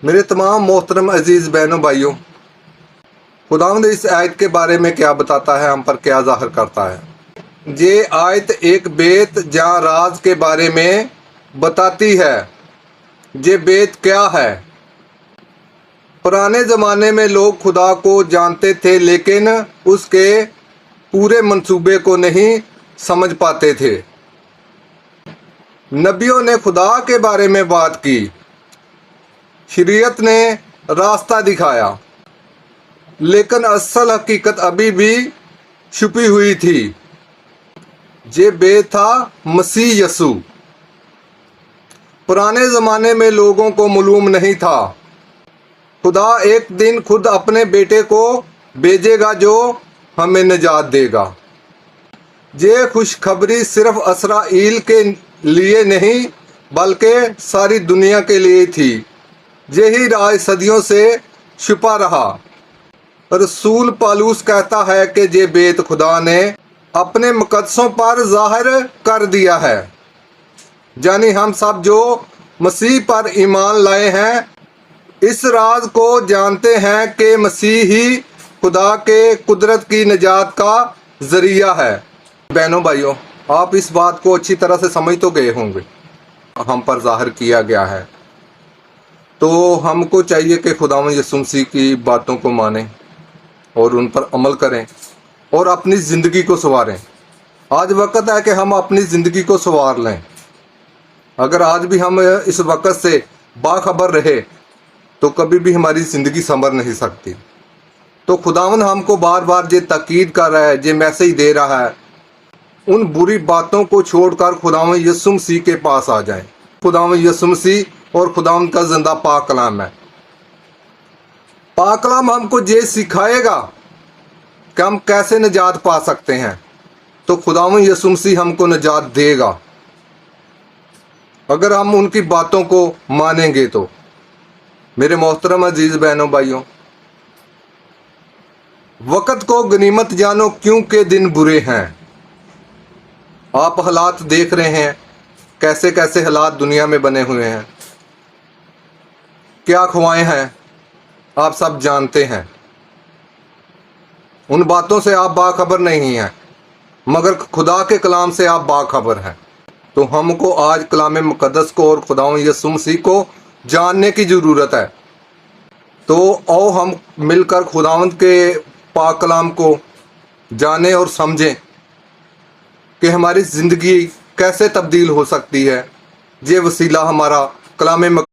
मेरे तमाम मोहतरम अजीज़ बहनों भाइयों, खुदावंद इस आयत के बारे में क्या बताता है, हम पर क्या ज़ाहिर करता है। ये आयत एक बेत या राज के बारे में बताती है। ये बेत क्या है? पुराने ज़माने में लोग खुदा को जानते थे, लेकिन उसके पूरे मंसूबे को नहीं समझ पाते थे। नबियों ने खुदा के बारे में बात की, शरीयत ने रास्ता दिखाया, लेकिन असल हकीकत अभी भी छुपी हुई थी। ये बेत था मसीह यसू। पुराने ज़माने में लोगों को मालूम नहीं था खुदा एक दिन खुद अपने बेटे को भेजेगा जो हमें निजात देगा। ये खुशखबरी सिर्फ इसराइल के लिए नहीं बल्कि सारी दुनिया के लिए थी। यही राज सदियों से छुपा रहा। रसूल पौलुस कहता है कि ये बेत खुदा ने अपने मुकद्दसों पर ज़ाहिर कर दिया है, यानी हम सब जो मसीह पर ईमान लाए हैं इस राज को जानते हैं कि मसीह ही खुदा के कुदरत की निजात का ज़रिया है। बहनों भाइयों, आप इस बात को अच्छी तरह से समझ तो गए होंगे, हम पर ज़ाहिर किया गया है। तो हमको चाहिए कि खुदावंद यीशु मसीह की बातों को मानें और उन पर अमल करें और अपनी ज़िंदगी को संवारें। आज वक्त है कि हम अपनी ज़िंदगी को संवार लें। अगर आज भी हम इस वक्त से बाखबर रहे तो कभी भी हमारी ज़िंदगी संवर नहीं सकती। तो खुदावंद हमको बार बार ये ताकीद कर रहा है, ये मैसेज दे रहा है, उन बुरी बातों को छोड़कर खुदावंद यीशु मसीह के पास आ जाएं। खुदावंद यीशु मसीह और खुदावंद का जिंदा पाक कलाम है। पाक कलाम हमको ये सिखाएगा कि हम कैसे निजात पा सकते हैं। तो खुदावंद यीशु मसीह हमको निजात देगा अगर हम उनकी बातों को मानेंगे। तो मेरे मोहतरम अजीज़ बहनों भाइयों, वक़्त को गनीमत जानो क्योंकि दिन बुरे हैं। आप हालात देख रहे हैं, कैसे कैसे हालात दुनिया में बने हुए हैं, क्या ख्वाएं हैं, आप सब जानते हैं। उन बातों से आप बाखबर नहीं हैं, मगर खुदा के कलाम से आप बाखबर हैं। तो हमको आज कलाम मुक़द्दस को और खुदावंद यीशु मसीह को जानने की ज़रूरत है। तो आओ हम मिलकर खुदावंद के पाक कलाम को जानें और समझें कि हमारी ज़िंदगी कैसे तब्दील हो सकती है। ये वसीला हमारा कलाम